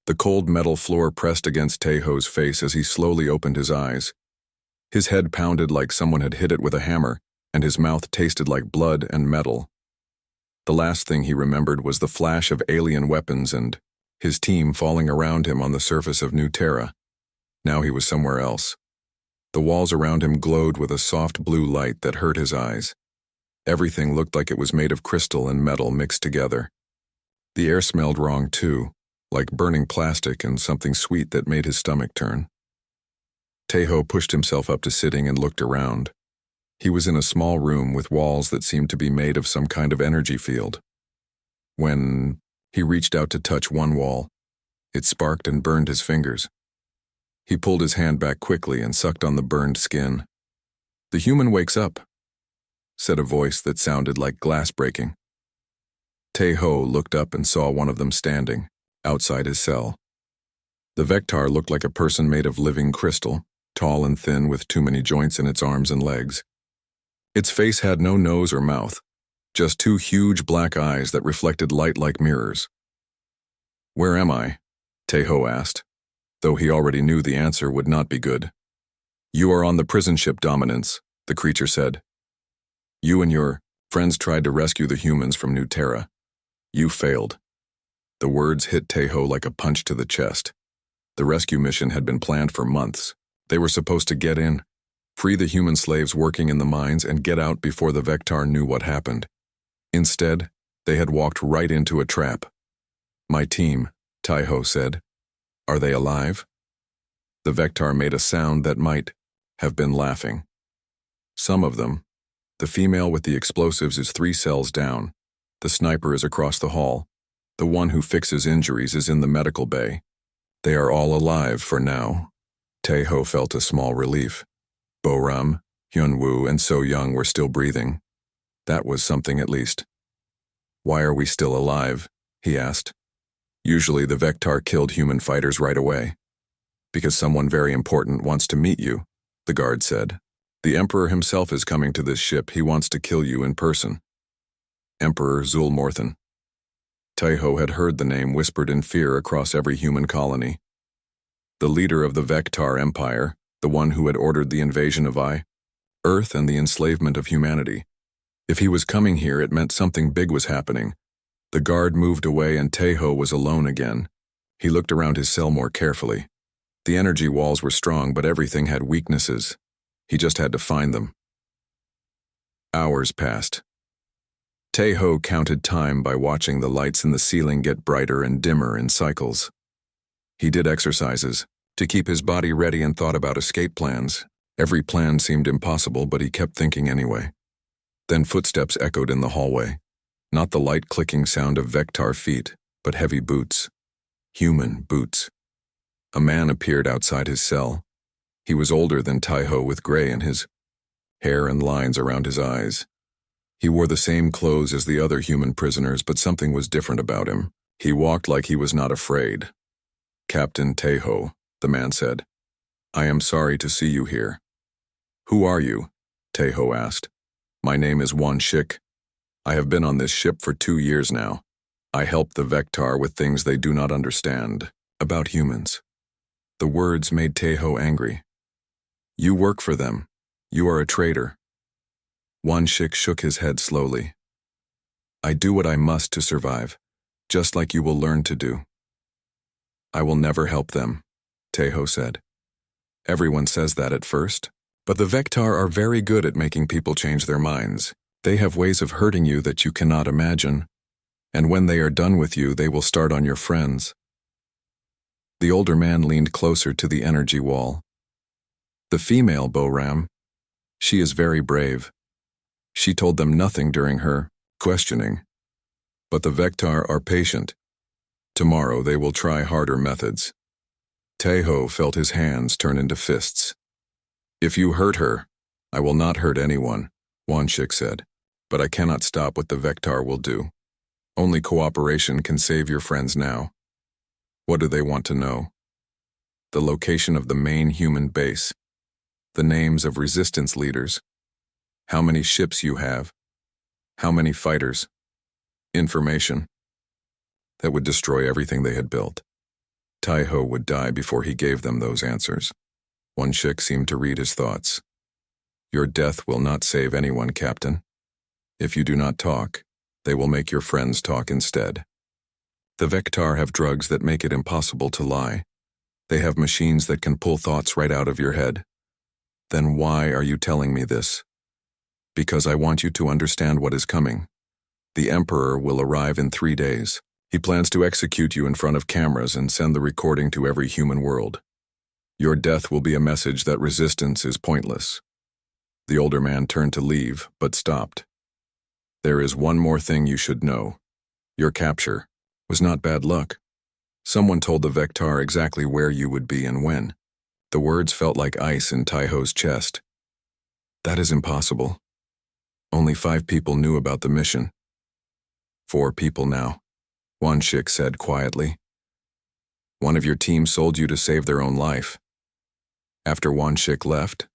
The cold metal floor pressed against Taeho's face as he slowly opened his eyes. His head pounded like someone had hit it with a hammer, and his mouth tasted like blood and metal. The last thing he remembered was the flash of alien weapons and his team falling around him on the surface of New Terra. Now he was somewhere else. The walls around him glowed with a soft blue light that hurt his eyes. Everything looked like it was made of crystal and metal mixed together. The air smelled wrong too, like burning plastic and something sweet that made his stomach turn. Taeho pushed himself up to sitting and looked around. He was in a small room with walls that seemed to be made of some kind of energy field. When he reached out to touch one wall, it sparked and burned his fingers. He pulled his hand back quickly and sucked on the burned skin. "The human wakes up," said a voice that sounded like glass breaking. Taeho looked up and saw one of them standing, outside his cell. The Vectar looked like a person made of living crystal, tall and thin with too many joints in its arms and legs. Its face had no nose or mouth, just two huge black eyes that reflected light like mirrors. "Where am I?" Taeho asked, though he already knew the answer would not be good. "You are on the prison ship Dominance," the creature said. "You and your friends tried to rescue the humans from New Terra. You failed." The words hit Taeho like a punch to the chest. The rescue mission had been planned for months. They were supposed to get in, free the human slaves working in the mines, and get out before the Vectar knew what happened. Instead, they had walked right into a trap. "My team," Taeho said. "Are they alive?" The Vectar made a sound that might have been laughing. "Some of them. The female with the explosives is 3 cells down. The sniper is across the hall. The one who fixes injuries is in the medical bay. They are all alive for now." Taeho felt a small relief. Bo-ram, Hyun-woo, and So-young were still breathing. That was something at least. "Why are we still alive?" he asked. "Usually the Vectar killed human fighters right away." "Because someone very important wants to meet you," the guard said. "The Emperor himself is coming to this ship. He wants to kill you in person." Emperor Zulmorthan. Taeho had heard the name whispered in fear across every human colony. The leader of the Vectar Empire, the one who had ordered the invasion of Earth and the enslavement of humanity. If he was coming here, it meant something big was happening. The guard moved away and Taeho was alone again. He looked around his cell more carefully. The energy walls were strong, but everything had weaknesses. He just had to find them. Hours passed. Taeho counted time by watching the lights in the ceiling get brighter and dimmer in cycles. He did exercises to keep his body ready and thought about escape plans. Every plan seemed impossible, but he kept thinking anyway. Then footsteps echoed in the hallway. Not the light clicking sound of Vectar feet, but heavy boots. Human boots. A man appeared outside his cell. He was older than Taeho, with gray in his hair and lines around his eyes. He wore the same clothes as the other human prisoners, but something was different about him. He walked like he was not afraid. "Captain Taeho," the man said. "I am sorry to see you here." "Who are you?" Taeho asked. "My name is Won-shik. I have been on this ship for 2 years now. I help the Vectar with things they do not understand about humans." The words made Taeho angry. "You work for them. You are a traitor." Won-shik shook his head slowly. "I do what I must to survive, just like you will learn to do." "I will never help them," Taeho said. "Everyone says that at first, but the Vectar are very good at making people change their minds. They have ways of hurting you that you cannot imagine, and when they are done with you, they will start on your friends." The older man leaned closer to the energy wall. "The female Bo-ram, she is very brave. She told them nothing during her questioning. But the Vectar are patient. Tomorrow they will try harder methods." Taeho felt his hands turn into fists. "If you hurt her, I will not hurt anyone," Won-shik said. "But I cannot stop what the Vectar will do. Only cooperation can save your friends now." "What do they want to know?" "The location of the main human base. The names of resistance leaders. How many ships you have. How many fighters. Information that would destroy everything they had built." Tai-Ho would die before he gave them those answers. One chick seemed to read his thoughts. Your death will not save anyone, Captain. If you do not talk, they will make your friends talk instead. The Vectar have drugs that make it impossible to lie. They have machines that can pull thoughts right out of your head. Then why are you telling me this? Because I want you to understand what is coming. The Emperor will arrive in 3 days. He plans to execute you in front of cameras and send the recording to every human world. Your death will be a message that resistance is pointless. The older man turned to leave, but stopped. There is one more thing you should know. Your capture was not bad luck. Someone told the Vectar exactly where you would be and when. The words felt like ice in Tai-Ho's chest. That is impossible. Only 5 people knew about the mission. 4 people now, one chick said quietly. One of your team sold you to save their own life. After one chick left,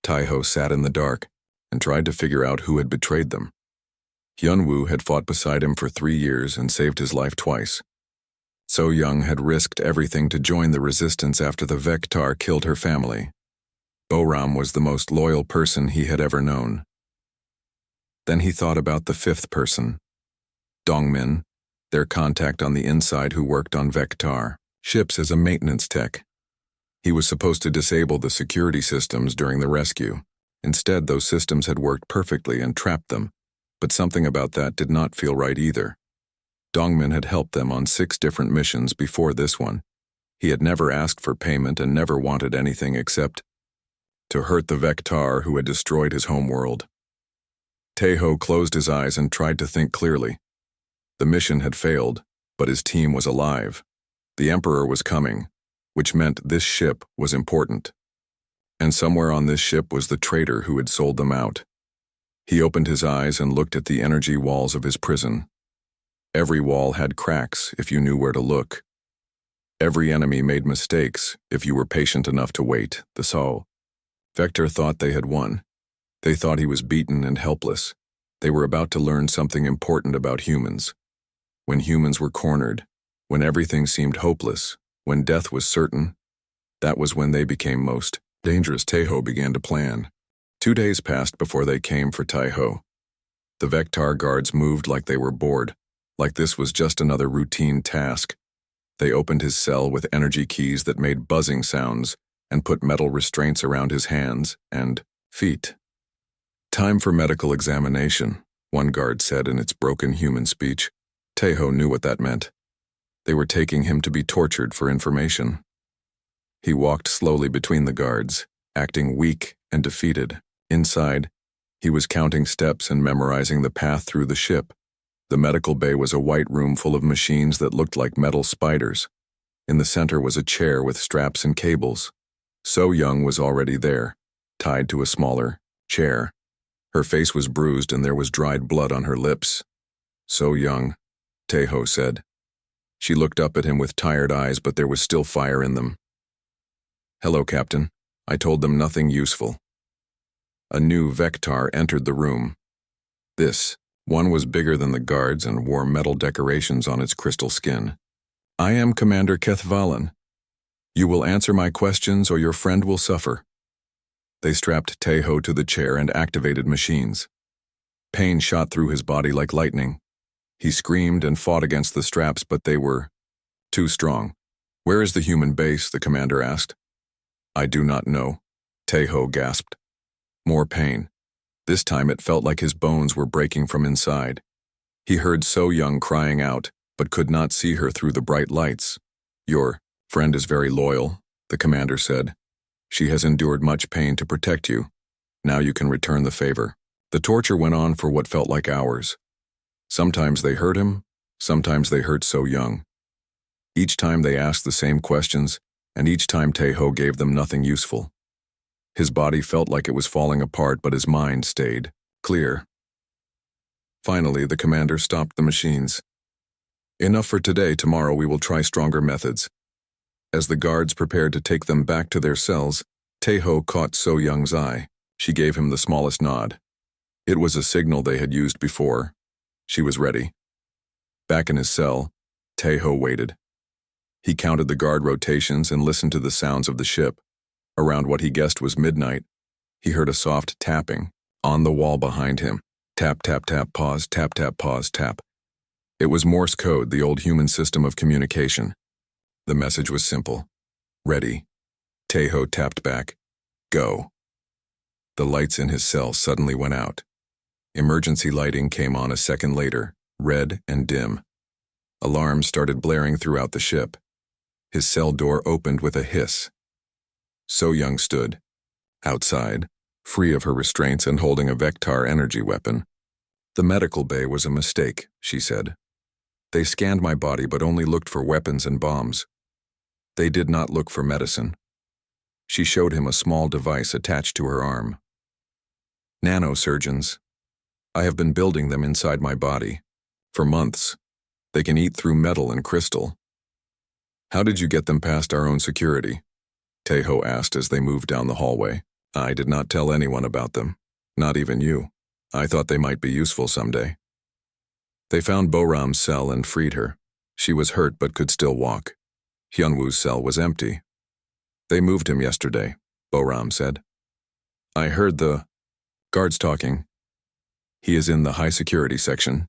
Tai-Ho sat in the dark and tried to figure out who had betrayed them. Hyunwoo had fought beside him for 3 years and saved his life twice. So Young had risked everything to join the resistance after the Vectar killed her family. Boram was the most loyal person he had ever known. Then he thought about the 5th person, Dongmin, their contact on the inside who worked on Vectar ships as a maintenance tech. He was supposed to disable the security systems during the rescue. Instead, those systems had worked perfectly and trapped them, but something about that did not feel right either. Dongmin had helped them on 6 different missions before this one. He had never asked for payment and never wanted anything except to hurt the Vectar who had destroyed his homeworld. Tai-Ho closed his eyes and tried to think clearly. The mission had failed, but his team was alive. The Emperor was coming, which meant this ship was important. And somewhere on this ship was the traitor who had sold them out. He opened his eyes and looked at the energy walls of his prison. Every wall had cracks if you knew where to look. Every enemy made mistakes if you were patient enough to wait, the Sol. Vector thought they had won. They thought he was beaten and helpless. They were about to learn something important about humans. When humans were cornered, when everything seemed hopeless, when death was certain, that was when they became most dangerous. Tai-Ho began to plan. 2 days passed before they came for Tai-Ho. The Vectar guards moved like they were bored, like this was just another routine task. They opened his cell with energy keys that made buzzing sounds and put metal restraints around his hands and feet. Time for medical examination, one guard said in its broken human speech. Tai-Ho knew what that meant. They were taking him to be tortured for information. He walked slowly between the guards, acting weak and defeated. Inside, he was counting steps and memorizing the path through the ship. The medical bay was a white room full of machines that looked like metal spiders. In the center was a chair with straps and cables. So Young was already there, tied to a smaller chair. Her face was bruised and there was dried blood on her lips. So Young, Tai-Ho said. She looked up at him with tired eyes, but there was still fire in them. Hello, Captain. I told them nothing useful. A new Vectar entered the room. This one was bigger than the guards and wore metal decorations on its crystal skin. I am Commander Kethvalan. You will answer my questions or your friend will suffer. They strapped Tai-Ho to the chair and activated machines. Pain shot through his body like lightning. He screamed and fought against the straps, but they were too strong. Where is the human base? The commander asked. I do not know, Tai-Ho gasped. More pain. This time it felt like his bones were breaking from inside. He heard So Young crying out, but could not see her through the bright lights. Your friend is very loyal, the commander said. She has endured much pain to protect you. Now you can return the favor. The torture went on for what felt like hours. Sometimes they hurt him, sometimes they hurt So Young. Each time they asked the same questions, and each time Tai-Ho gave them nothing useful. His body felt like it was falling apart, but his mind stayed clear. Finally, the commander stopped the machines. Enough for today. Tomorrow we will try stronger methods. As the guards prepared to take them back to their cells, Tai-Ho caught So Young's eye. She gave him the smallest nod. It was a signal they had used before. She was ready. Back in his cell, Tai-Ho waited. He counted the guard rotations and listened to the sounds of the ship. Around what he guessed was midnight, he heard a soft tapping on the wall behind him. Tap, tap, tap, pause, tap, tap, pause, tap. It was Morse code, the old human system of communication. The message was simple. Ready. Tejo tapped back. Go. The lights in his cell suddenly went out. Emergency lighting came on a second later, red and dim. Alarms started blaring throughout the ship. His cell door opened with a hiss. So Young stood, outside, free of her restraints and holding a Vectar energy weapon. The medical bay was a mistake, she said. They scanned my body but only looked for weapons and bombs. They did not look for medicine. She showed him a small device attached to her arm. Nanosurgeons. I have been building them inside my body. For months. They can eat through metal and crystal. How did you get them past our own security? Tejo asked as they moved down the hallway. I did not tell anyone about them. Not even you. I thought they might be useful someday. They found Boram's cell and freed her. She was hurt but could still walk. Hyunwoo's cell was empty. They moved him yesterday, Boram said. I heard the guards talking. He is in the high security section.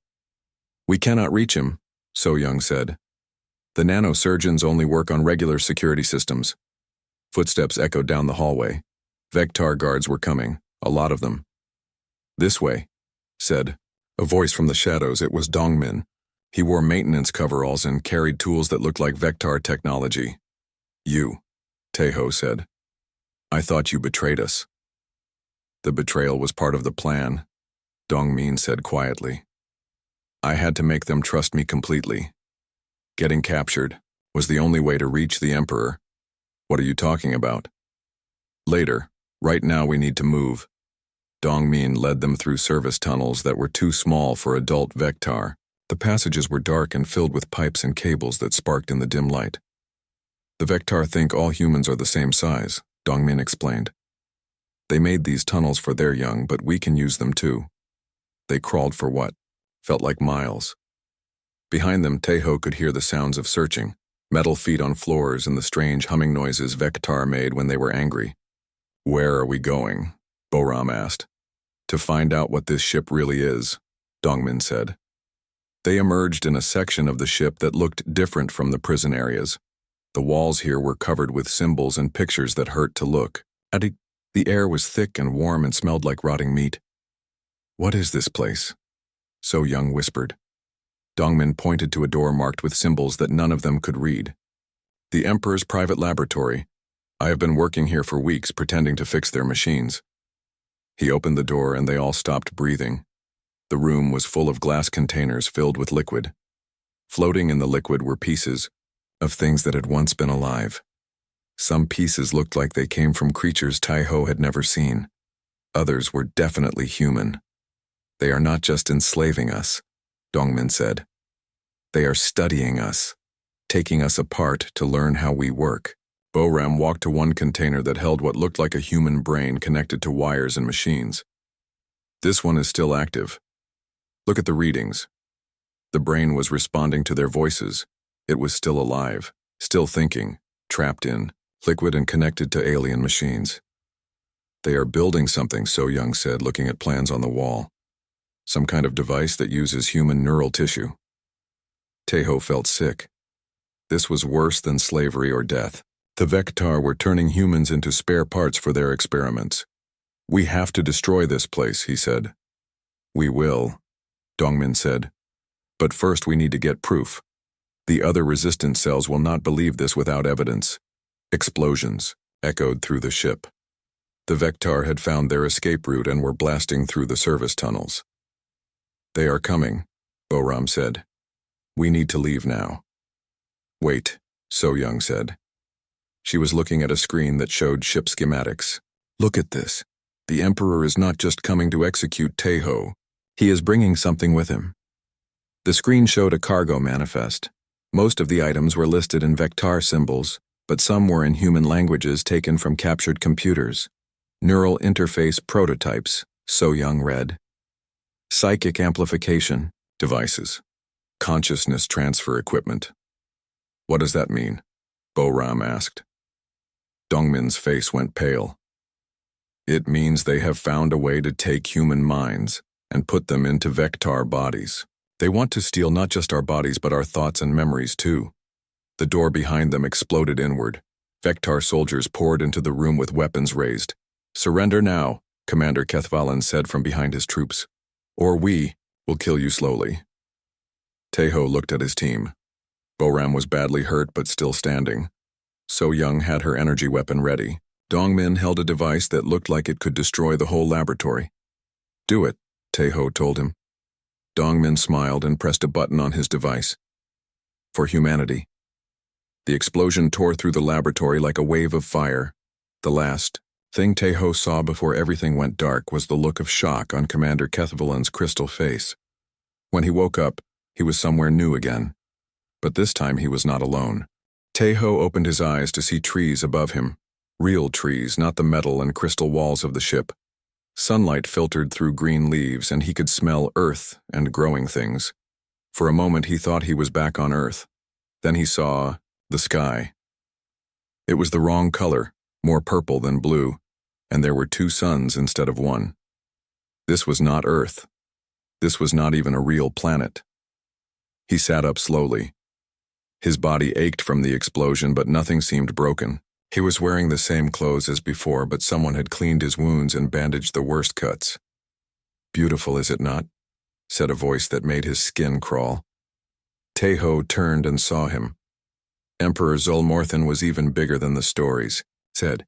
We cannot reach him, So Young said. The nanosurgeons only work on regular security systems. Footsteps echoed down the hallway. Vectar guards were coming, a lot of them. This way, said a voice from the shadows. It was Dongmin. He wore maintenance coveralls and carried tools that looked like Vectar technology. You, Tejo said. I thought you betrayed us. The betrayal was part of the plan, Dongmin said quietly. I had to make them trust me completely. Getting captured was the only way to reach the Emperor. What are you talking about? Later. Right now we need to move. Dongmin led them through service tunnels that were too small for adult Vectar. The passages were dark and filled with pipes and cables that sparked in the dim light. The Vectar think all humans are the same size, Dongmin explained. They made these tunnels for their young, but we can use them too. They crawled for what felt like miles. Behind them, Tejo could hear the sounds of searching, metal feet on floors and the strange humming noises Vectar made when they were angry. Where are we going? Boram asked. To find out what this ship really is, Dongmin said. They emerged in a section of the ship that looked different from the prison areas. The walls here were covered with symbols and pictures that hurt to look at. The air was thick and warm and smelled like rotting meat. What is this place? So Young whispered. Dongmin pointed to a door marked with symbols that none of them could read. The Emperor's private laboratory. I have been working here for weeks pretending to fix their machines. He opened the door and they all stopped breathing. The room was full of glass containers filled with liquid. Floating in the liquid were pieces of things that had once been alive. Some pieces looked like they came from creatures Tejo had never seen. Others were definitely human. They are not just enslaving us, Dongmin said. They are studying us, taking us apart to learn how we work. Boram walked to one container that held what looked like a human brain connected to wires and machines. This one is still active. Look at the readings. The brain was responding to their voices. It was still alive, still thinking, trapped in, liquid and connected to alien machines. They are building something, So Young said, looking at plans on the wall. Some kind of device that uses human neural tissue. Tejo felt sick. This was worse than slavery or death. The Vectar were turning humans into spare parts for their experiments. We have to destroy this place, he said. We will, Dongmin said. But first we need to get proof. The other resistance cells will not believe this without evidence. Explosions echoed through the ship. The Vectar had found their escape route and were blasting through the service tunnels. They are coming, Boram said. We need to leave now. Wait, So Young said. She was looking at a screen that showed ship schematics. Look at this. The Emperor is not just coming to execute Tejo. He is bringing something with him. The screen showed a cargo manifest. Most of the items were listed in Vectar symbols, but some were in human languages taken from captured computers. Neural interface prototypes, So Young read. Psychic amplification devices. Consciousness transfer equipment. What does that mean? Bo-Ram asked. Dongmin's face went pale. It means they have found a way to take human minds and put them into Vectar bodies. They want to steal not just our bodies but our thoughts and memories too. The door behind them exploded inward. Vectar soldiers poured into the room with weapons raised. Surrender now, Commander Kethvalan said from behind his troops, or we will kill you slowly. Taeho looked at his team. Bo-Ram was badly hurt but still standing. So Young had her energy weapon ready. Dongmin held a device that looked like it could destroy the whole laboratory. Do it, Taeho told him. Dongmin smiled and pressed a button on his device. For humanity. The explosion tore through the laboratory like a wave of fire. The last thing Taeho saw before everything went dark was the look of shock on Commander Kethvalan's crystal face. When he woke up, he was somewhere new again. But this time he was not alone. Taeho opened his eyes to see trees above him. Real trees, not the metal and crystal walls of the ship. Sunlight filtered through green leaves and he could smell earth and growing things. For a moment he thought he was back on Earth. Then he saw the sky. It was the wrong color, more purple than blue, and there were two suns instead of one. This was not Earth. This was not even a real planet. He sat up slowly. His body ached from the explosion, but nothing seemed broken. He was wearing the same clothes as before, but someone had cleaned his wounds and bandaged the worst cuts. Beautiful, is it not? Said a voice that made his skin crawl. Taeho turned and saw him. Emperor Zulmorthan was even bigger than the stories, said.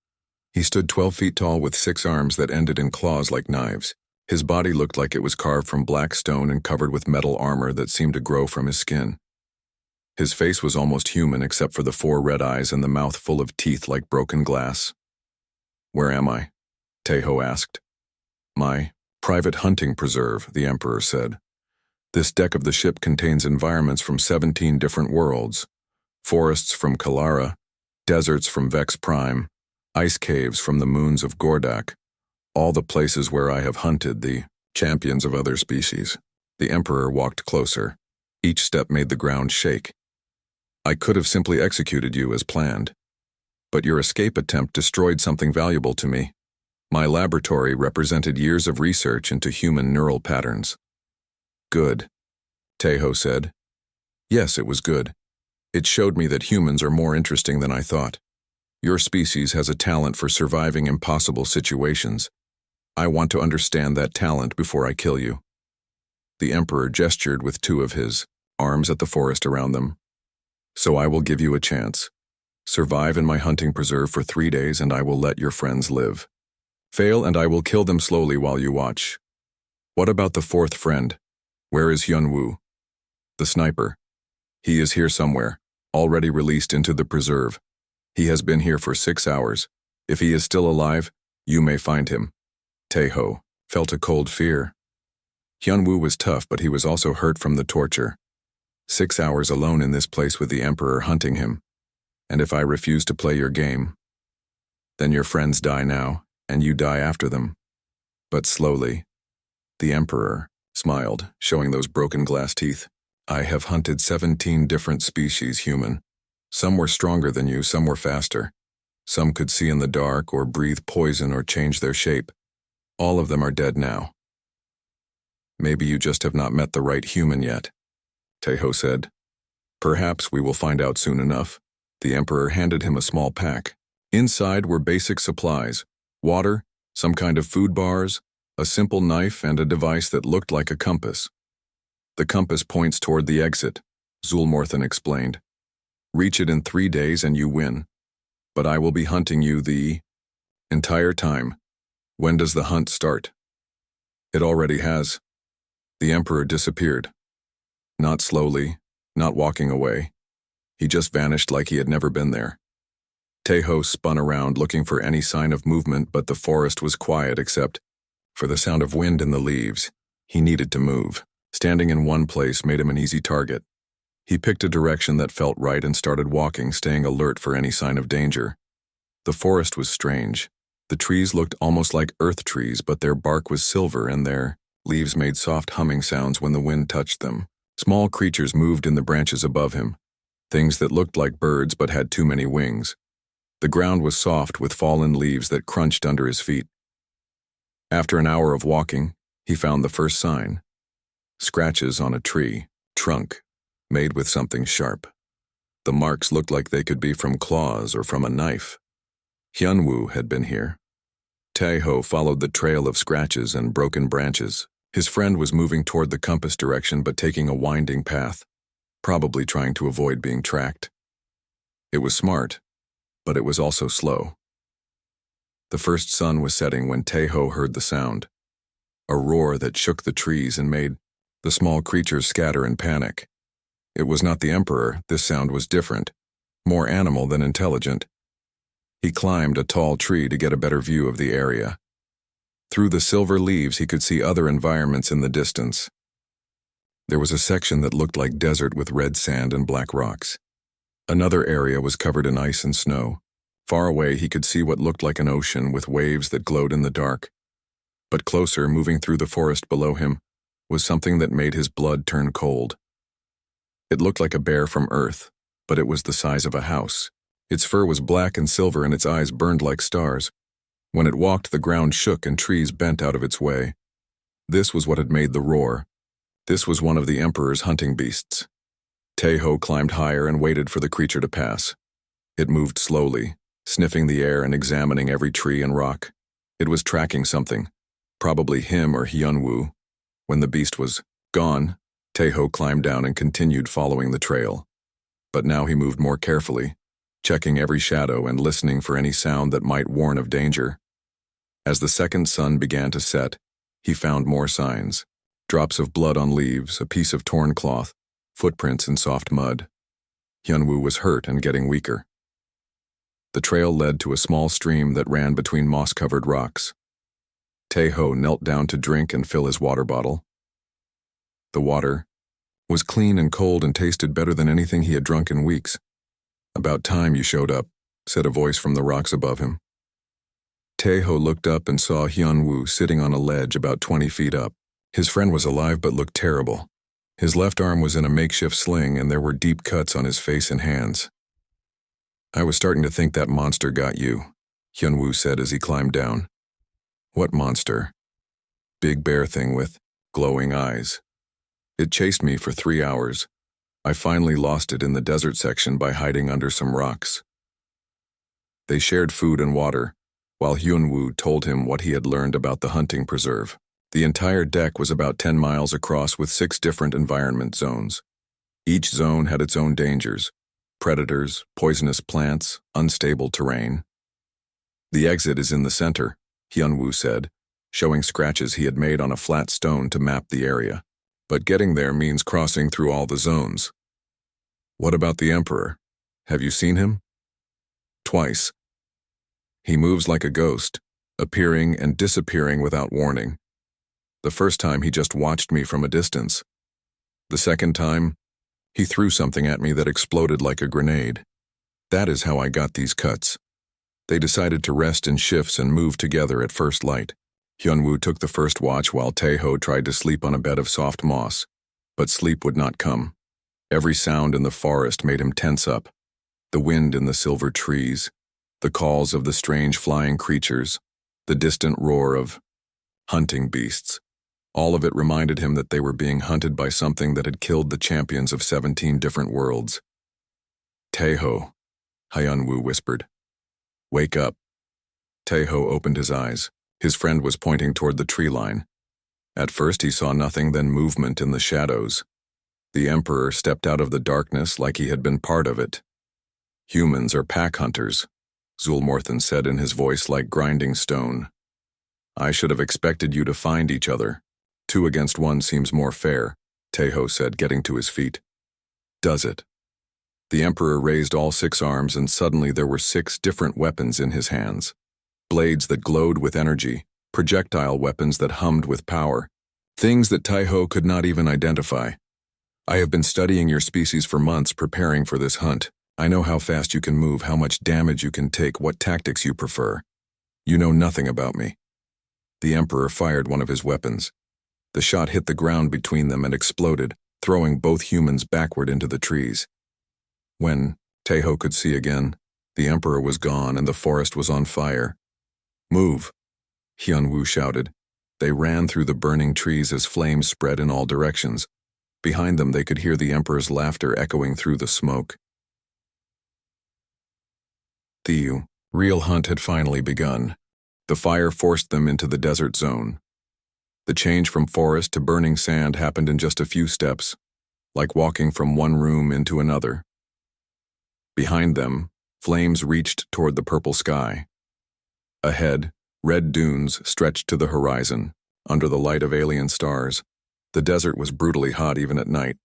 He stood 12 feet tall with 6 arms that ended in claws like knives. His body looked like it was carved from black stone and covered with metal armor that seemed to grow from his skin. His face was almost human except for the 4 red eyes and the mouth full of teeth like broken glass. Where am I? Taeho asked. My private hunting preserve, the Emperor said. This deck of the ship contains environments from 17 different worlds. Forests from Kalara, deserts from Vex Prime, ice caves from the moons of Gordak, all the places where I have hunted the champions of other species. The Emperor walked closer. Each step made the ground shake. I could have simply executed you as planned. But your escape attempt destroyed something valuable to me. My laboratory represented years of research into human neural patterns. Good, Taeho said. Yes, it was good. It showed me that humans are more interesting than I thought. Your species has a talent for surviving impossible situations. I want to understand that talent before I kill you. The Emperor gestured with 2 of his arms at the forest around them. So I will give you a chance. Survive in my hunting preserve for 3 days and I will let your friends live. Fail and I will kill them slowly while you watch. What about the 4th friend? Where is Hyunwoo? The sniper. He is here somewhere, already released into the preserve. He has been here for 6 hours. If he is still alive, you may find him. Taeho felt a cold fear. Hyunwoo was tough, but he was also hurt from the torture. 6 hours alone in this place with the Emperor hunting him. And if I refuse to play your game, then your friends die now, and you die after them. But slowly. The Emperor smiled, showing those broken glass teeth. I have hunted 17 different species human. Some were stronger than you, some were faster. Some could see in the dark or breathe poison or change their shape. All of them are dead now. Maybe you just have not met the right human yet, Taeho said. Perhaps we will find out soon enough. The Emperor handed him a small pack. Inside were basic supplies, water, some kind of food bars, a simple knife, and a device that looked like a compass. The compass points toward the exit, Zulmorthan explained. Reach it in 3 days and you win. But I will be hunting you the entire time. When does the hunt start? It already has. The Emperor disappeared. Not slowly, not walking away. He just vanished like he had never been there. Taeho spun around looking for any sign of movement, but the forest was quiet except for the sound of wind in the leaves. He needed to move. Standing in one place made him an easy target. He picked a direction that felt right and started walking, staying alert for any sign of danger. The forest was strange. The trees looked almost like earth trees, but their bark was silver and their leaves made soft humming sounds when the wind touched them. Small creatures moved in the branches above him. things that looked like birds but had too many wings. The ground was soft with fallen leaves that crunched under his feet. After an hour of walking, he found the first sign. Scratches on a tree, trunk, made with something sharp. The marks looked like they could be from claws or from a knife. Hyunwoo had been here. Tae-ho followed the trail of scratches and broken branches. His friend was moving toward the compass direction but taking a winding path, probably trying to avoid being tracked. It was smart, but it was also slow. The first sun was setting when Tae-ho heard the sound, a roar that shook the trees and made the small creatures scatter in panic. It was not the Emperor. This sound was different, more animal than intelligent. He climbed a tall tree to get a better view of the area. Through the silver leaves, he could see other environments in the distance. There was a section that looked like desert with red sand and black rocks. Another area was covered in ice and snow. Far away, he could see what looked like an ocean with waves that glowed in the dark. But closer, moving through the forest below him, was something that made his blood turn cold. It looked like a bear from Earth, but it was the size of a house. Its fur was black and silver and its eyes burned like stars. When it walked, the ground shook and trees bent out of its way. This was what had made the roar. This was one of the Emperor's hunting beasts. Tae-ho climbed higher and waited for the creature to pass. It moved slowly, sniffing the air and examining every tree and rock. It was tracking something, probably him or Hyunwoo. When the beast was gone, Tae-ho climbed down and continued following the trail. But now he moved more carefully, checking every shadow and listening for any sound that might warn of danger. As the second sun began to set, he found more signs. Drops of blood on leaves, a piece of torn cloth, footprints in soft mud. Hyunwoo was hurt and getting weaker. The trail led to a small stream that ran between moss-covered rocks. Tae-ho knelt down to drink and fill his water bottle. The water was clean and cold and tasted better than anything he had drunk in weeks. "About time you showed up," said a voice from the rocks above him. Tae-ho looked up and saw Hyunwoo sitting on a ledge about 20 feet up. His friend was alive but looked terrible. His left arm was in a makeshift sling and there were deep cuts on his face and hands. "I was starting to think that monster got you," Hyunwoo said as he climbed down. "What monster?" "Big bear thing with glowing eyes. It chased me for 3 hours. I finally lost it in the desert section by hiding under some rocks." They shared food and water, while Hyunwoo told him what he had learned about the hunting preserve. The entire deck was about 10 miles across with 6 different environment zones. Each zone had its own dangers: predators, poisonous plants, unstable terrain. "The exit is in the center," Hyunwoo said, showing scratches he had made on a flat stone to map the area. "But getting there means crossing through all the zones." "What about the Emperor? Have you seen him?" "Twice. He moves like a ghost, appearing and disappearing without warning. The first time he just watched me from a distance. The second time, he threw something at me that exploded like a grenade. That is how I got these cuts." They decided to rest in shifts and move together at first light. Hyunwoo took the first watch while Tae-ho tried to sleep on a bed of soft moss, but sleep would not come. Every sound in the forest made him tense up. The wind in the silver trees, the calls of the strange flying creatures, the distant roar of hunting beasts. All of it reminded him that they were being hunted by something that had killed the champions of 17 different worlds. "Tae-ho," Hyunwoo whispered. "Wake up." Tae-ho opened his eyes. His friend was pointing toward the tree line. At first he saw nothing, then movement in the shadows. The Emperor stepped out of the darkness like he had been part of it. "Humans are pack hunters," Zulmorthan said in his voice like grinding stone. "I should have expected you to find each other. 2 against 1 seems more fair," Tae-ho said, getting to his feet. "Does it?" The Emperor raised all 6 arms and suddenly there were 6 different weapons in his hands. Blades that glowed with energy, projectile weapons that hummed with power, things that Tae-ho could not even identify. "I have been studying your species for months, preparing for this hunt. I know how fast you can move, how much damage you can take, what tactics you prefer. You know nothing about me." The Emperor fired one of his weapons. The shot hit the ground between them and exploded, throwing both humans backward into the trees. When Taeho could see again, the Emperor was gone and the forest was on fire. "Move!" Hyunwoo shouted. They ran through the burning trees as flames spread in all directions. Behind them they could hear the Emperor's laughter echoing through the smoke. The real hunt had finally begun. The fire forced them into the desert zone. The change from forest to burning sand happened in just a few steps, like walking from one room into another. Behind them, flames reached toward the purple sky. Ahead, red dunes stretched to the horizon, under the light of alien stars. The desert was brutally hot even at night.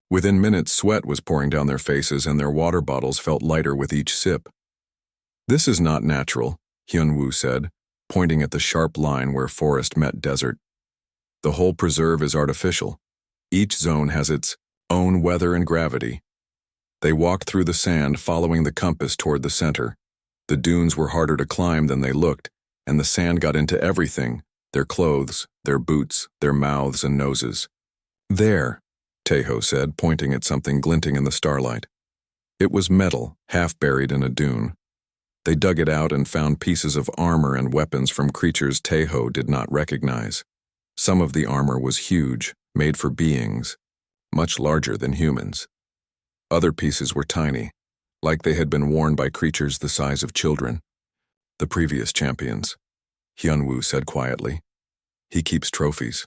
Within minutes, sweat was pouring down their faces and their water bottles felt lighter with each sip. "This is not natural," Hyunwoo said, pointing at the sharp line where forest met desert. "The whole preserve is artificial. Each zone has its own weather and gravity." They walked through the sand, following the compass toward the center. The dunes were harder to climb than they looked, and the sand got into everything: their clothes, their boots, their mouths and noses. "There," Taeho said, pointing at something glinting in the starlight. It was metal, half buried in a dune. They dug it out and found pieces of armor and weapons from creatures Taeho did not recognize. Some of the armor was huge, made for beings, much larger than humans. Other pieces were tiny, like they had been worn by creatures the size of children. "The previous champions," Hyunwoo said quietly. "He keeps trophies."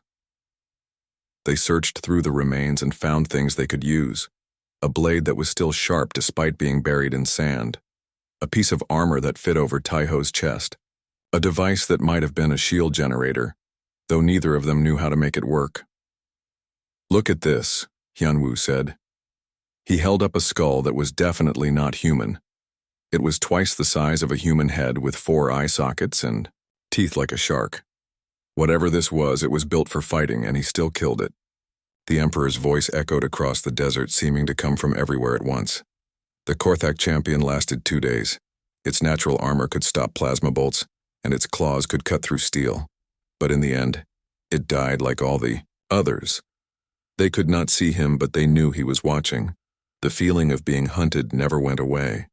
They searched through the remains and found things they could use. A blade that was still sharp despite being buried in sand. A piece of armor that fit over Taeho's chest. A device that might have been a shield generator, though neither of them knew how to make it work. "Look at this," Hyunwoo said. He held up a skull that was definitely not human. It was twice the size of a human head with 4 eye sockets and teeth like a shark. Whatever this was, it was built for fighting, and he still killed it. The Emperor's voice echoed across the desert, seeming to come from everywhere at once. The Korthak champion lasted 2 days. Its natural armor could stop plasma bolts, and its claws could cut through steel. But in the end, it died like all the others. They could not see him, but they knew he was watching. The feeling of being hunted never went away.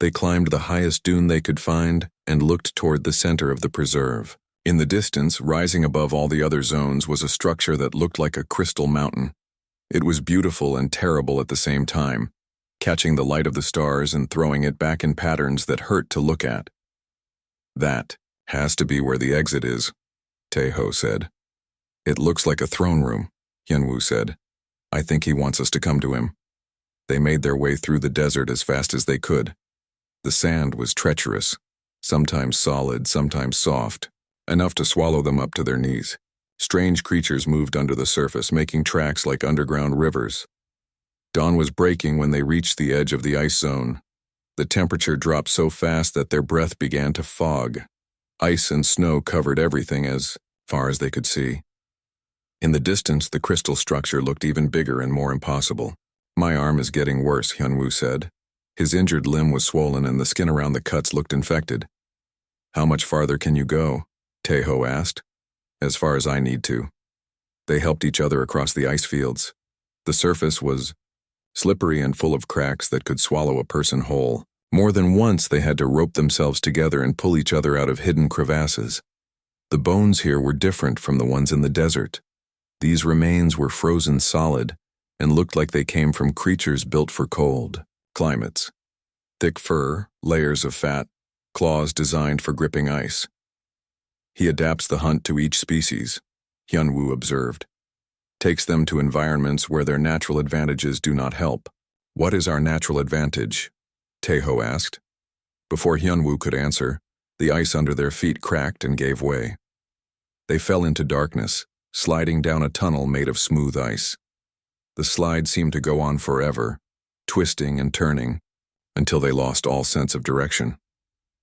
They climbed the highest dune they could find and looked toward the center of the preserve. In the distance, rising above all the other zones, was a structure that looked like a crystal mountain. It was beautiful and terrible at the same time, catching the light of the stars and throwing it back in patterns that hurt to look at. "That has to be where the exit is," Taeho said. "It looks like a throne room," Hyunwoo said. "I think he wants us to come to him." They made their way through the desert as fast as they could. The sand was treacherous, sometimes solid, sometimes soft, enough to swallow them up to their knees. Strange creatures moved under the surface, making tracks like underground rivers. Dawn was breaking when they reached the edge of the ice zone. The temperature dropped so fast that their breath began to fog. Ice and snow covered everything as far as they could see. In the distance, the crystal structure looked even bigger and more impossible. "My arm is getting worse," Hyunwoo said. His injured limb was swollen and the skin around the cuts looked infected. "How much farther can you go?" Taeho asked. "As far as I need to." They helped each other across the ice fields. The surface was slippery and full of cracks that could swallow a person whole. More than once they had to rope themselves together and pull each other out of hidden crevasses. The bones here were different from the ones in the desert. These remains were frozen solid and looked like they came from creatures built for cold climates. Thick fur, layers of fat, claws designed for gripping ice. "He adapts the hunt to each species," Hyunwoo observed. "Takes them to environments where their natural advantages do not help." "What is our natural advantage?" Taeho asked. Before Hyunwoo could answer, the ice under their feet cracked and gave way. They fell into darkness, sliding down a tunnel made of smooth ice. The slide seemed to go on forever, twisting and turning, until they lost all sense of direction.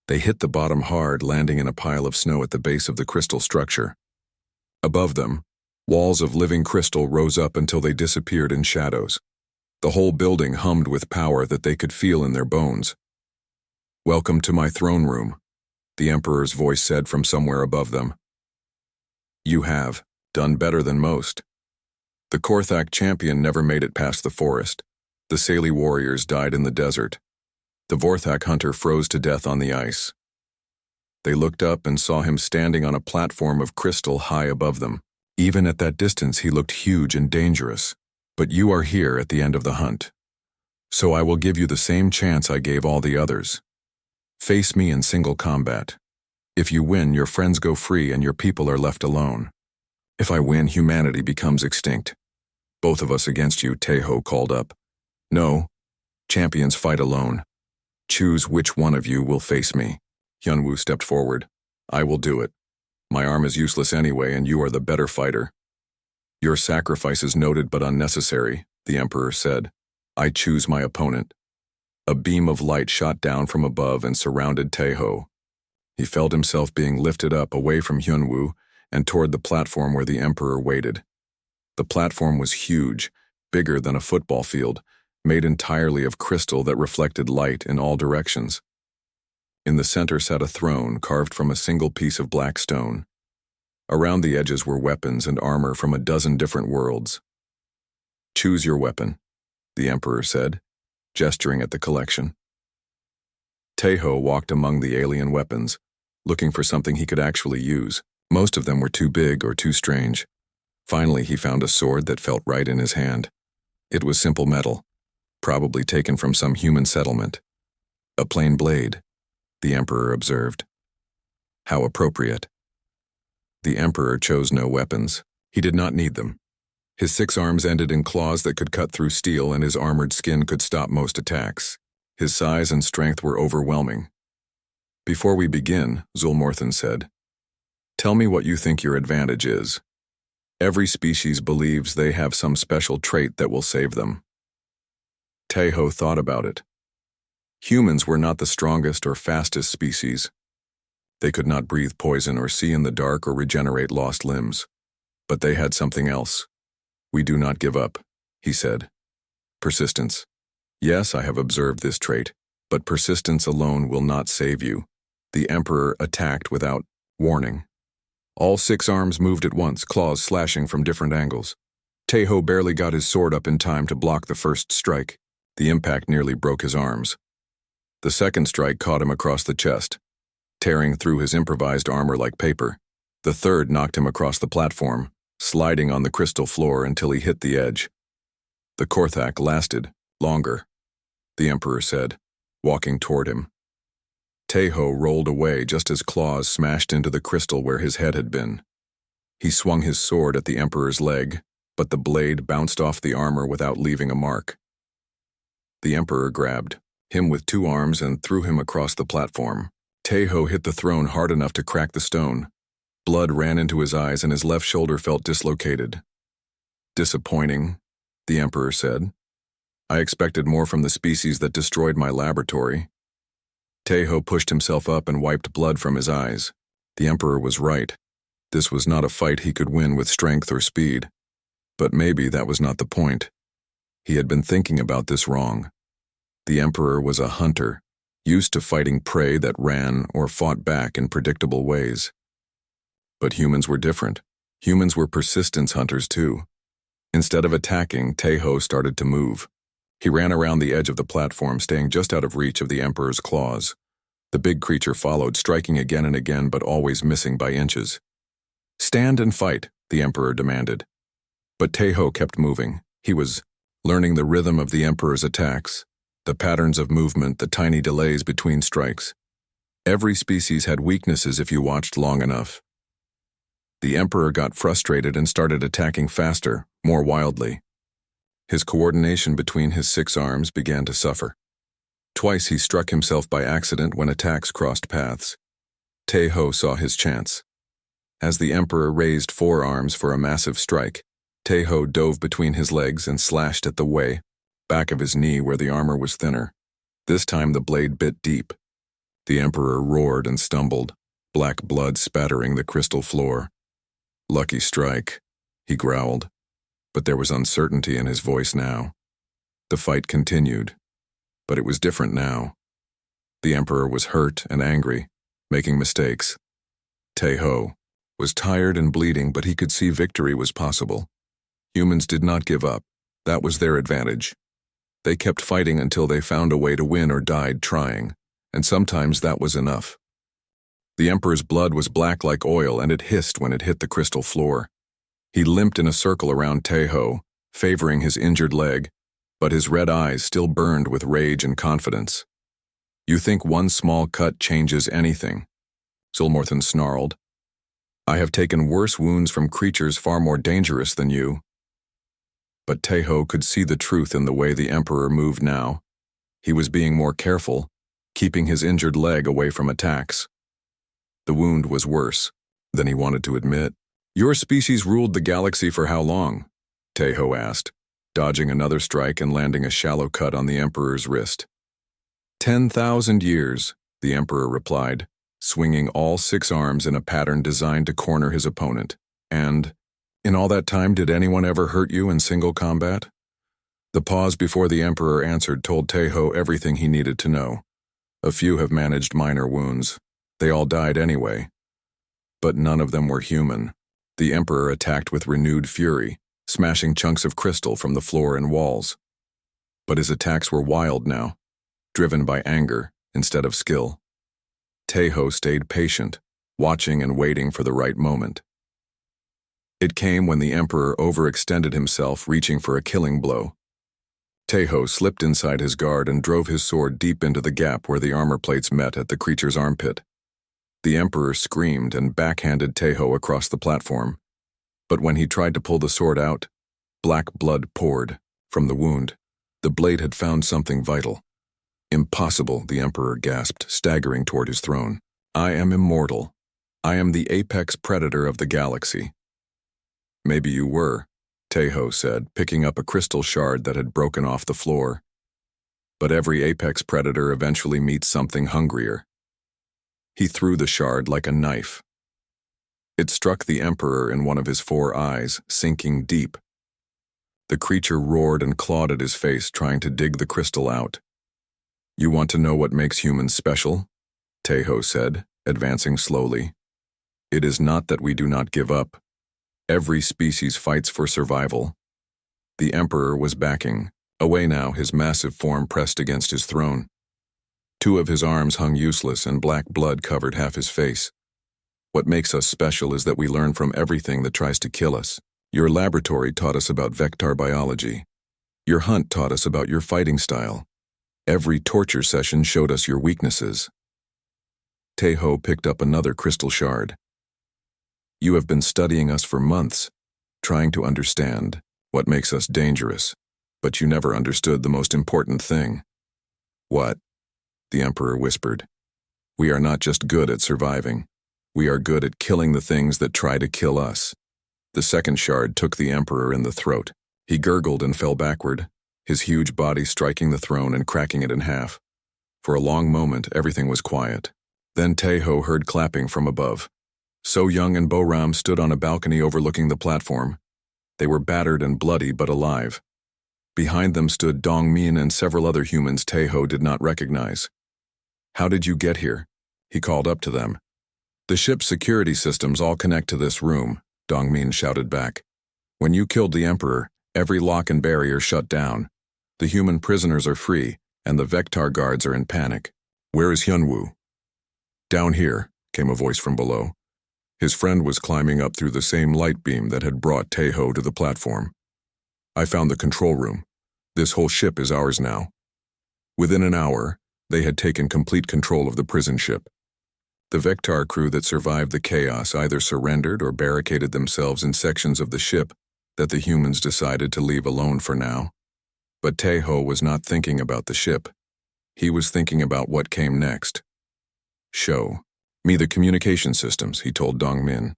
They hit the bottom hard, landing in a pile of snow at the base of the crystal structure. Above them, walls of living crystal rose up until they disappeared in shadows. The whole building hummed with power that they could feel in their bones. "Welcome to my throne room," the Emperor's voice said from somewhere above them. "You have done better than most." The Korthak champion never made it past the forest. The Saley warriors died in the desert. The Vorthak hunter froze to death on the ice. They looked up and saw him standing on a platform of crystal high above them. Even at that distance he looked huge and dangerous. But you are here at the end of the hunt. So I will give you the same chance I gave all the others. Face me in single combat. If you win, your friends go free and your people are left alone. If I win, humanity becomes extinct. Both of us against you, Taeho called up. No, champions fight alone. Choose which one of you will face me. Hyunwoo stepped forward. I will do it. My arm is useless anyway, and you are the better fighter. Your sacrifice is noted but unnecessary, the Emperor said. I choose my opponent. A beam of light shot down from above and surrounded Taeho. He felt himself being lifted up away from Hyunwoo and toward the platform where the Emperor waited. The platform was huge, bigger than a football field, made entirely of crystal that reflected light in all directions. In the center sat a throne carved from a single piece of black stone. Around the edges were weapons and armor from a dozen different worlds. Choose your weapon, the Emperor said, gesturing at the collection. Taeho walked among the alien weapons, looking for something he could actually use. Most of them were too big or too strange. Finally, he found a sword that felt right in his hand. It was simple metal, probably taken from some human settlement. A plain blade, the Emperor observed. How appropriate. The Emperor chose no weapons. He did not need them. His 6 arms ended in claws that could cut through steel, and his armored skin could stop most attacks. His size and strength were overwhelming. Before we begin, Zulmorthan said, tell me what you think your advantage is. Every species believes they have some special trait that will save them. Taeho thought about it. Humans were not the strongest or fastest species. They could not breathe poison or see in the dark or regenerate lost limbs. But they had something else. We do not give up, he said. Persistence. Yes, I have observed this trait, but persistence alone will not save you. The Emperor attacked without warning. All 6 arms moved at once, claws slashing from different angles. Taeho barely got his sword up in time to block the first strike. The impact nearly broke his arms. The second strike caught him across the chest, tearing through his improvised armor like paper. The third knocked him across the platform, sliding on the crystal floor until he hit the edge. The Korthak lasted longer, the Emperor said, walking toward him. Taeho rolled away just as claws smashed into the crystal where his head had been. He swung his sword at the Emperor's leg, but the blade bounced off the armor without leaving a mark. The Emperor grabbed him with 2 arms and threw him across the platform. Taeho hit the throne hard enough to crack the stone. Blood ran into his eyes and his left shoulder felt dislocated. Disappointing, the Emperor said. I expected more from the species that destroyed my laboratory. Taeho pushed himself up and wiped blood from his eyes. The Emperor was right. This was not a fight he could win with strength or speed. But maybe that was not the point. He had been thinking about this wrong. The Emperor was a hunter, used to fighting prey that ran or fought back in predictable ways. But humans were different. Humans were persistence hunters too. Instead of attacking, Taeho started to move. He ran around the edge of the platform, staying just out of reach of the Emperor's claws. The big creature followed, striking again and again, but always missing by inches. Stand and fight, the Emperor demanded. But Taeho kept moving. He was learning the rhythm of the Emperor's attacks, the patterns of movement, the tiny delays between strikes. Every species had weaknesses if you watched long enough. The Emperor got frustrated and started attacking faster, more wildly. His coordination between his 6 arms began to suffer. Twice he struck himself by accident when attacks crossed paths. Taeho saw his chance. As the Emperor raised 4 arms for a massive strike, Taeho dove between his legs and slashed at the back of his knee where the armor was thinner. This time the blade bit deep. The Emperor roared and stumbled, black blood spattering the crystal floor. Lucky strike, he growled. But there was uncertainty in his voice now. The fight continued, but it was different now. The Emperor was hurt and angry, making mistakes. Taeho was tired and bleeding, but he could see victory was possible. Humans did not give up. That was their advantage. They kept fighting until they found a way to win or died trying, and sometimes that was enough. The Emperor's blood was black like oil, and it hissed when it hit the crystal floor. He limped in a circle around Taeho, favoring his injured leg, but his red eyes still burned with rage and confidence. "You think one small cut changes anything?" Silmorthen snarled. "I have taken worse wounds from creatures far more dangerous than you." But Taeho could see the truth in the way the Emperor moved now. He was being more careful, keeping his injured leg away from attacks. The wound was worse than he wanted to admit. "Your species ruled the galaxy for how long?" Taeho asked, dodging another strike and landing a shallow cut on the Emperor's wrist. 10,000 years, the Emperor replied, swinging all 6 arms in a pattern designed to corner his opponent. "And, in all that time, did anyone ever hurt you in single combat?" The pause before the Emperor answered told Taeho everything he needed to know. A few have managed minor wounds. They all died anyway. But none of them were human. The Emperor attacked with renewed fury, smashing chunks of crystal from the floor and walls. But his attacks were wild now, driven by anger instead of skill. Taeho stayed patient, watching and waiting for the right moment. It came when the Emperor overextended himself, reaching for a killing blow. Taeho slipped inside his guard and drove his sword deep into the gap where the armor plates met at the creature's armpit. The Emperor screamed and backhanded Taeho across the platform. But when he tried to pull the sword out, black blood poured from the wound. The blade had found something vital. "Impossible," the Emperor gasped, staggering toward his throne. "I am immortal. I am the apex predator of the galaxy." "Maybe you were," Taeho said, picking up a crystal shard that had broken off the floor. "But every apex predator eventually meets something hungrier." He threw the shard like a knife. It struck the Emperor in one of his 4 eyes, sinking deep. The creature roared and clawed at his face, trying to dig the crystal out. "You want to know what makes humans special?" Taeho said, advancing slowly. "It is not that we do not give up. Every species fights for survival." The Emperor was backing away now, his massive form pressed against his throne. 2 of his arms hung useless and black blood covered half his face. "What makes us special is that we learn from everything that tries to kill us. Your laboratory taught us about vector biology. Your hunt taught us about your fighting style. Every torture session showed us your weaknesses." Taeho picked up another crystal shard. "You have been studying us for months, trying to understand what makes us dangerous, but you never understood the most important thing." "What?" the Emperor whispered. "We are not just good at surviving. We are good at killing the things that try to kill us." The second shard took the Emperor in the throat. He gurgled and fell backward, his huge body striking the throne and cracking it in half. For a long moment, everything was quiet. Then Taeho heard clapping from above. So Young and Boram stood on a balcony overlooking the platform. They were battered and bloody but alive. Behind them stood Dongmin and several other humans Taeho did not recognize. "How did you get here?" he called up to them. "The ship's security systems all connect to this room," Dongmin shouted back. "When you killed the Emperor, every lock and barrier shut down. The human prisoners are free, and the Vector guards are in panic." "Where is Hyunwoo?" "Down here," came a voice from below. His friend was climbing up through the same light beam that had brought Taeho to the platform. "I found the control room. This whole ship is ours now." Within an hour, they had taken complete control of the prison ship. The Vector crew that survived the chaos either surrendered or barricaded themselves in sections of the ship that the humans decided to leave alone for now. But Taeho was not thinking about the ship. He was thinking about what came next. "Show me the communication systems," he told Dongmin.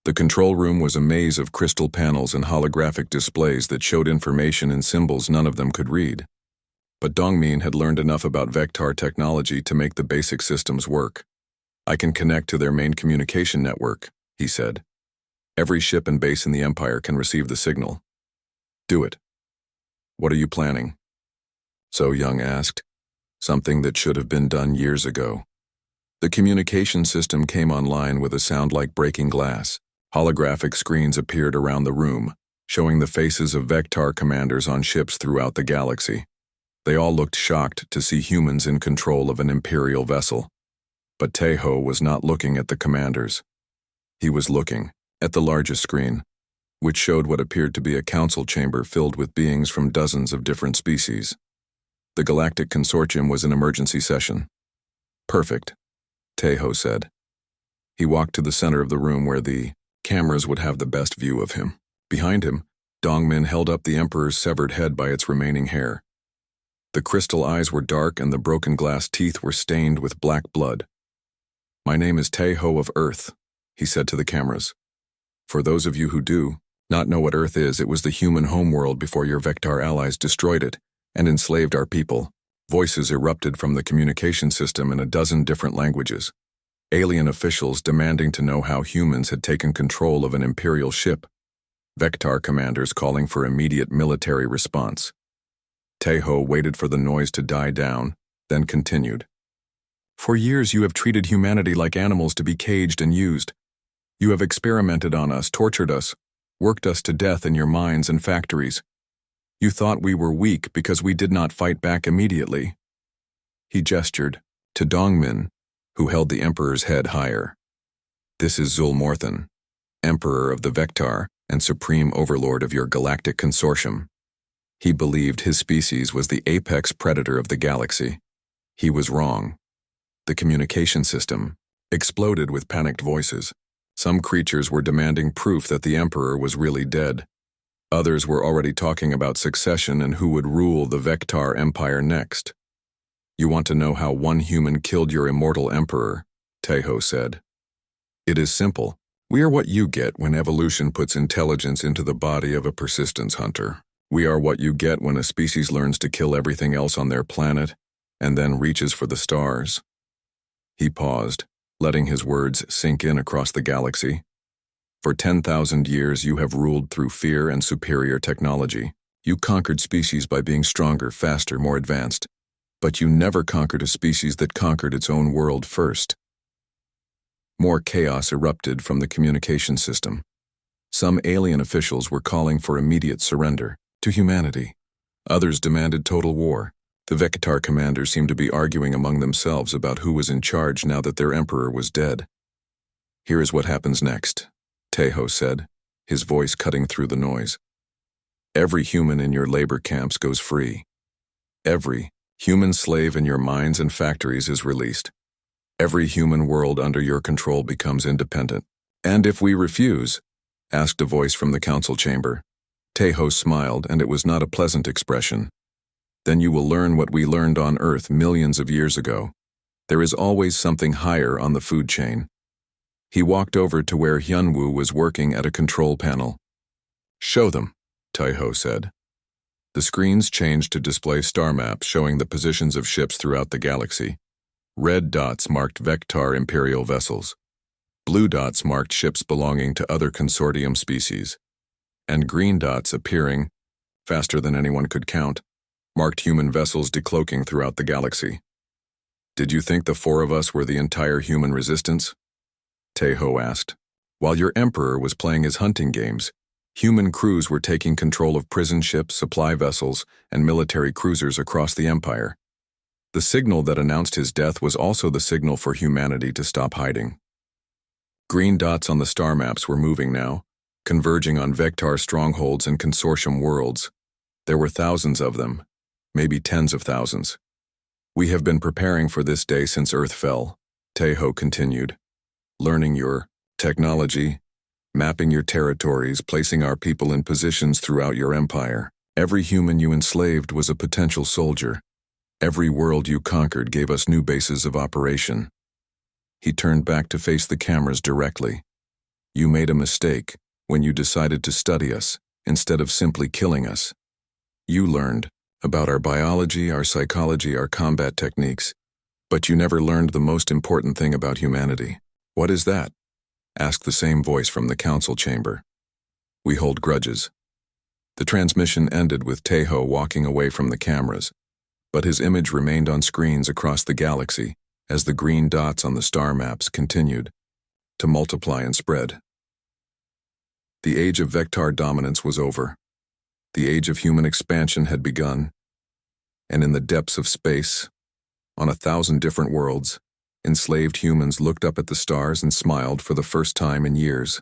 The control room was a maze of crystal panels and holographic displays that showed information in symbols none of them could read. But Dongmin had learned enough about Vector technology to make the basic systems work. "I can connect to their main communication network," he said. "Every ship and base in the Empire can receive the signal." "Do it." "What are you planning?" So Young asked. Something that should have been done years ago. The communication system came online with a sound like breaking glass. Holographic screens appeared around the room, showing the faces of Vector commanders on ships throughout the galaxy. They all looked shocked to see humans in control of an Imperial vessel. But Tejo was not looking at the commanders. He was looking at the largest screen, which showed what appeared to be a council chamber filled with beings from dozens of different species. The Galactic Consortium was in emergency session. Perfect, Tejo said. He walked to the center of the room where the cameras would have the best view of him. Behind him, Dongmin held up the Emperor's severed head by its remaining hair. The crystal eyes were dark and the broken glass teeth were stained with black blood. "My name is Tejo of Earth," he said to the cameras. "For those of you who do not know what Earth is, it was the human homeworld before your Vectar allies destroyed it and enslaved our people." Voices erupted from the communication system in a dozen different languages. Alien officials demanding to know how humans had taken control of an Imperial ship. Vectar commanders calling for immediate military response. Tejo waited for the noise to die down, then continued. "For years you have treated humanity like animals to be caged and used. You have experimented on us, tortured us, worked us to death in your mines and factories. You thought we were weak because we did not fight back immediately." He gestured to Dongmin, who held the Emperor's head higher. "This is Zulmorthan, Emperor of the Vectar and Supreme Overlord of your Galactic Consortium." He believed his species was the apex predator of the galaxy. He was wrong. The communication system exploded with panicked voices. Some creatures were demanding proof that the Emperor was really dead. Others were already talking about succession and who would rule the Vectar Empire next. "You want to know how one human killed your immortal Emperor," Tejo said. "It is simple. We are what you get when evolution puts intelligence into the body of a persistence hunter. We are what you get when a species learns to kill everything else on their planet and then reaches for the stars." He paused, letting his words sink in across the galaxy. "For 10,000 years you have ruled through fear and superior technology. You conquered species by being stronger, faster, more advanced. But you never conquered a species that conquered its own world first." More chaos erupted from the communication system. Some alien officials were calling for immediate surrender to humanity. Others demanded total war. The Vectar commanders seemed to be arguing among themselves about who was in charge now that their emperor was dead. "Here is what happens next," Tejo said, his voice cutting through the noise. "Every human in your labor camps goes free. Every human slave in your mines and factories is released. Every human world under your control becomes independent." "And if we refuse?" asked a voice from the council chamber. Tejo smiled, and it was not a pleasant expression. "Then you will learn what we learned on Earth millions of years ago. There is always something higher on the food chain." He walked over to where Hyunwoo was working at a control panel. "Show them," Tejo said. The screens changed to display star maps showing the positions of ships throughout the galaxy. Red dots marked Vectar Imperial vessels. Blue dots marked ships belonging to other consortium species. And green dots appearing, faster than anyone could count, marked human vessels decloaking throughout the galaxy. "Did you think the four of us were the entire human resistance?" Tejo asked. "While your emperor was playing his hunting games, human crews were taking control of prison ships, supply vessels, and military cruisers across the empire. The signal that announced his death was also the signal for humanity to stop hiding." Green dots on the star maps were moving now, converging on Vectar strongholds and consortium worlds. There were thousands of them, maybe tens of thousands. "We have been preparing for this day since Earth fell," Tejo continued. "Learning your technology, mapping your territories, placing our people in positions throughout your empire. Every human you enslaved was a potential soldier. Every world you conquered gave us new bases of operation." He turned back to face the cameras directly. "You made a mistake when you decided to study us instead of simply killing us. You learned about our biology, our psychology, our combat techniques, but you never learned the most important thing about humanity." "What is that?" asked the same voice from the council chamber. "We hold grudges." The transmission ended with Tejo walking away from the cameras, but his image remained on screens across the galaxy as the green dots on the star maps continued to multiply and spread. The age of Vectar dominance was over. The age of human expansion had begun. And in the depths of space, on 1,000 different worlds, enslaved humans looked up at the stars and smiled for the first time in years.